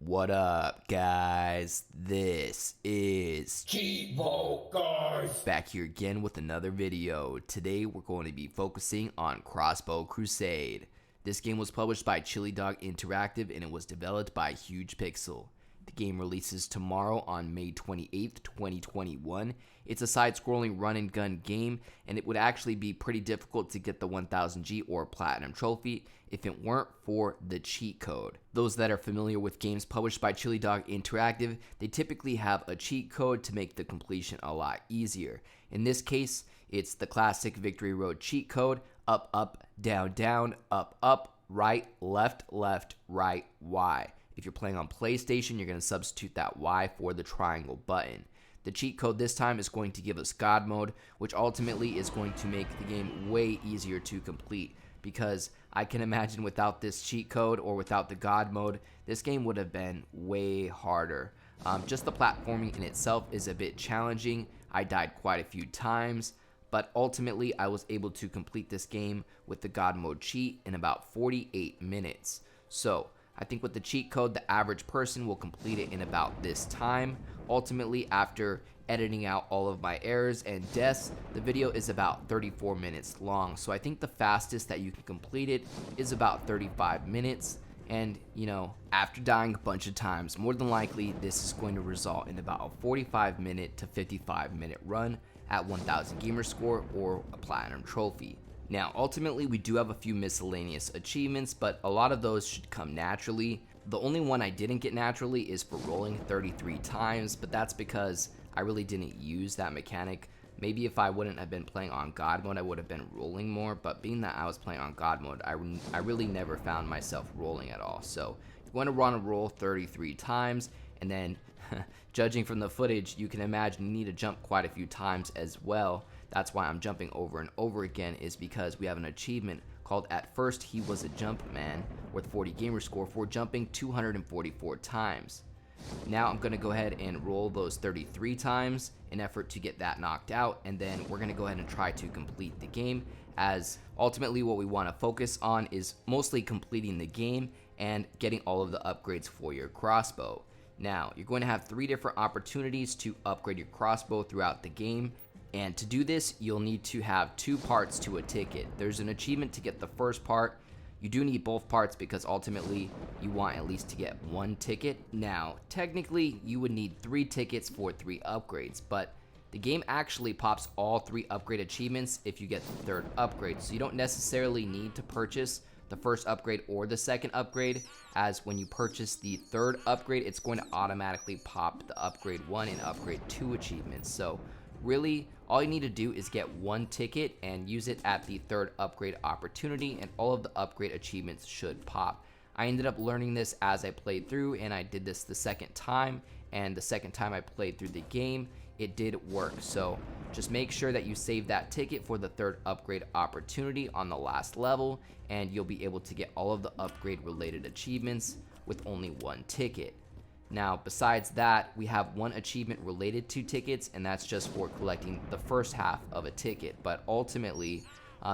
What up, guys? This is Cheevo, guys! back here again with another video. Today we're going to be focusing on Crossbow Crusade. This game was published by Chilidog Interactive and it was developed by HugePixel. The game releases tomorrow on May 28th, 2021. It's a side-scrolling run-and-gun game, and it would actually be pretty difficult to get the 1000G or Platinum trophy if it weren't for the cheat code. Those that are familiar with games published by Chilidog Interactive, they typically have a cheat code to make the completion a lot easier. In this case, it's the classic Victory Road cheat code: up, up, down, down, up, up, right, left, left, right, Y. If you're playing on PlayStation, you're going to substitute that Y for the triangle button. The cheat code this time is going to give us God mode, which ultimately is going to make the game way easier to complete, because I can imagine without this cheat code or without the God mode, this game would have been way harder. Just the platforming in itself is a bit challenging. I died quite a few times, but ultimately I was able to complete this game with the God mode cheat in about 48 minutes. So I think with the cheat code, the average person will complete it in about this time. Ultimately, after editing out all of my errors and deaths, the video is about 34 minutes long. So I think the fastest that you can complete it is about 35 minutes. And, you know, after dying a bunch of times, more than likely, this is going to result in about a 45-minute to 55-minute run at 1000 gamer score or a platinum trophy. Now, ultimately, we do have a few miscellaneous achievements, but a lot of those should come naturally. The only one I didn't get naturally is for rolling 33 times, but that's because I really didn't use that mechanic. Maybe if I wouldn't have been playing on God mode, I would have been rolling more, but being that I was playing on God mode, I really never found myself rolling at all. So you're going to want to roll 33 times, and then judging from the footage, you can imagine you need to jump quite a few times as well. That's why I'm jumping over and over again, is because we have an achievement called At First He Was a Jump Man with 40 gamer score for jumping 244 times. Now I'm going to go ahead and roll those 33 times in effort to get that knocked out, and then we're going to go ahead and try to complete the game, as ultimately what we want to focus on is mostly completing the game and getting all of the upgrades for your crossbow. Now, you're going to have 3 different opportunities to upgrade your crossbow throughout the game. And to do this, you'll need to have 2 parts to a ticket. There's an achievement to get the first part. You do need both parts because ultimately you want at least to get 1 ticket. Now, technically, you would need 3 tickets for 3 upgrades, but the game actually pops all 3 upgrade achievements if you get the 3rd upgrade. So you don't necessarily need to purchase the first upgrade or the second upgrade, as when you purchase the 3rd upgrade, it's going to automatically pop the upgrade 1 and upgrade 2 achievements. So really, all you need to do is get 1 ticket and use it at the 3rd upgrade opportunity, and all of the upgrade achievements should pop. I ended up learning this as I played through, and I did this the second time, and the second time I played through the game, it did work. So just make sure that you save that ticket for the 3rd upgrade opportunity on the last level, and you'll be able to get all of the upgrade related achievements with only 1 ticket. Now, besides that, we have 1 achievement related to tickets, and that's just for collecting the first half of a ticket. But ultimately,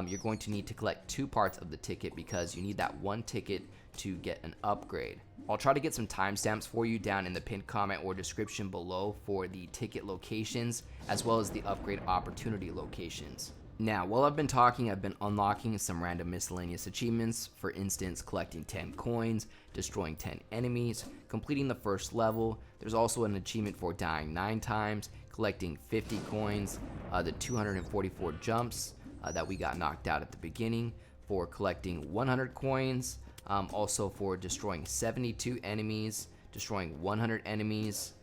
you're going to need to collect 2 parts of the ticket because you need that 1 ticket to get an upgrade. I'll try to get some timestamps for you down in the pinned comment or description below for the ticket locations, as well as the upgrade opportunity locations. Now, while I've been talking, I've been unlocking some random miscellaneous achievements. For instance, collecting 10 coins, destroying 10 enemies, completing the first level. There's also an achievement for dying 9 times, collecting 50 coins, the 244 jumps that we got knocked out at the beginning, for collecting 100 coins, also for destroying 72 enemies, destroying 100 enemies,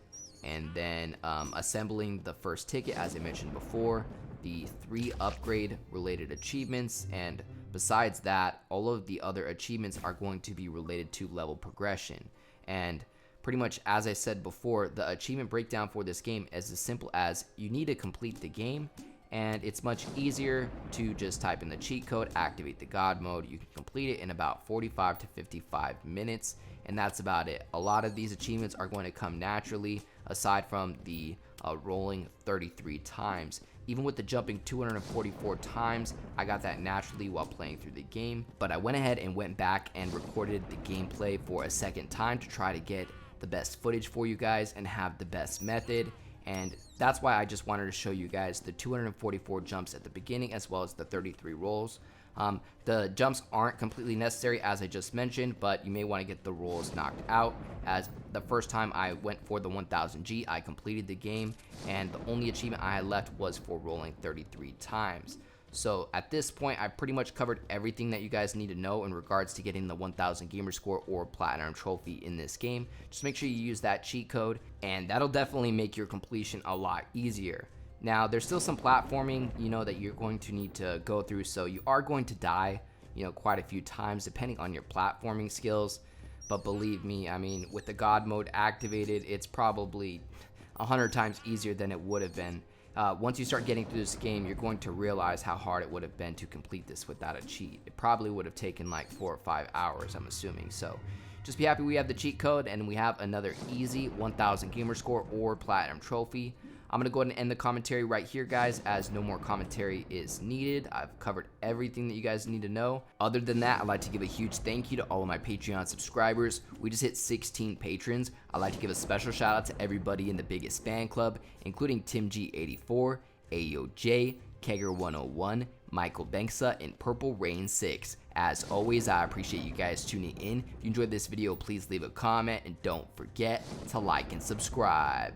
and then assembling the first ticket, as I mentioned before, the 3 upgrade related achievements. And besides that, all of the other achievements are going to be related to level progression. And pretty much, as I said before, the achievement breakdown for this game is as simple as you need to complete the game, and it's much easier to just type in the cheat code, activate the God mode. You can complete it in about 45 to 55 minutes, and that's about it. A lot of these achievements are going to come naturally, aside from the rolling 33 times. Even with the jumping 244 times, I got that naturally while playing through the game. But I went ahead and went back and recorded the gameplay for a second time to try to get the best footage for you guys and have the best method. And that's why I just wanted to show you guys the 244 jumps at the beginning as well as the 33 rolls. The jumps aren't completely necessary as I just mentioned, but you may want to get the rolls knocked out, as the first time I went for the 1000G, I completed the game, and the only achievement I had left was for rolling 33 times. So at this point, I pretty much covered everything that you guys need to know in regards to getting the 1000 gamer score or platinum trophy in this game. Just make sure you use that cheat code, and that'll definitely make your completion a lot easier. Now, there's still some platforming, that you're going to need to go through, so you are going to die, quite a few times depending on your platforming skills. But believe me, I mean, with the God mode activated, it's probably 100 times easier than it would have been. Once you start getting through this game, you're going to realize how hard it would have been to complete this without a cheat. It probably would have taken like 4 or 5 hours, I'm assuming. So just be happy we have the cheat code and we have another easy 1000 gamer score or platinum trophy. I'm gonna go ahead and end the commentary right here, guys, as no more commentary is needed. I've covered everything that you guys need to know. Other than that, I'd like to give a huge thank you to all of my Patreon subscribers. We just hit 16 patrons. I'd like to give a special shout out to everybody in the biggest fan club, including Tim G84, AOJ, Kegger101, Michael Banksa, and Purple Rain 6. As always, I appreciate you guys tuning in. If you enjoyed this video, please leave a comment and don't forget to like and subscribe.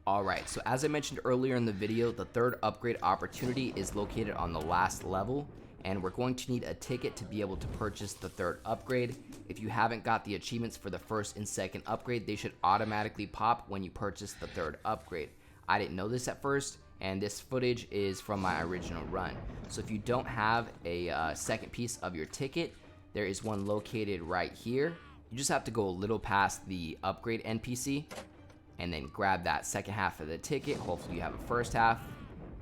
Alright, so as I mentioned earlier in the video, the third upgrade opportunity is located on the last level, and we're going to need a ticket to be able to purchase the third upgrade. If you haven't got the achievements for the first and second upgrade, they should automatically pop when you purchase the third upgrade. I didn't know this at first, and this footage is from my original run. So if you don't have a second piece of your ticket, there is one located right here. You just have to go a little past the upgrade NPC, and then grab that second half of the ticket. Hopefully you have a first half,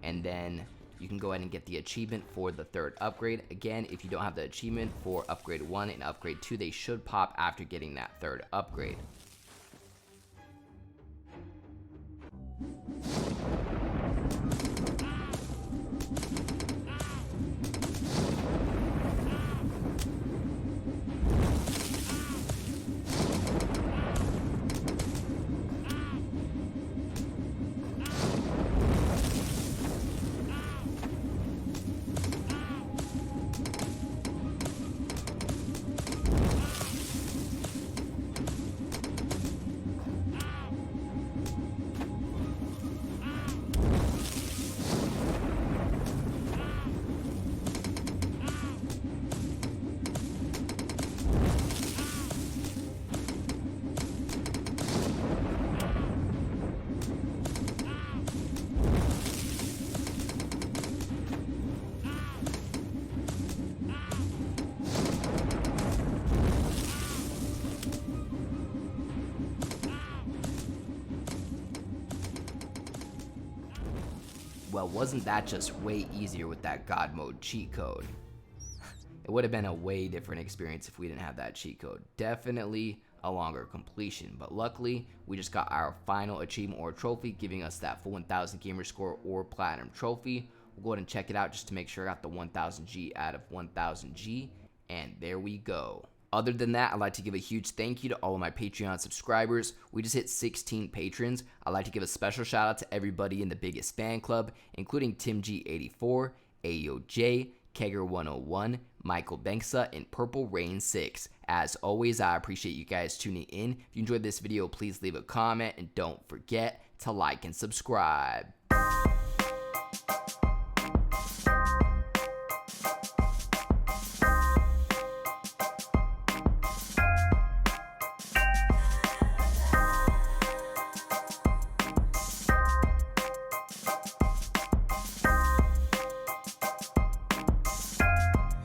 and then you can go ahead and get the achievement for the third upgrade. Again, if you don't have the achievement for upgrade 1 and upgrade 2, they should pop after getting that third upgrade. Well, wasn't that just way easier with that God mode cheat code? It would have been a way different experience if we didn't have that cheat code. Definitely a longer completion, but luckily we just got our final achievement or trophy, giving us that full 1000 gamer score or platinum trophy. We'll go ahead and check it out just to make sure I got the 1000G out of 1000G, and there we go. Other than that, I'd like to give a huge thank you to all of my Patreon subscribers. We just hit 16 patrons. I'd like to give a special shout out to everybody in the biggest fan club, including Tim G84, AOJ, Kegger101, Michael Banksa, and Purple Rain 6. As always, I appreciate you guys tuning in. If you enjoyed this video, please leave a comment and don't forget to like and subscribe.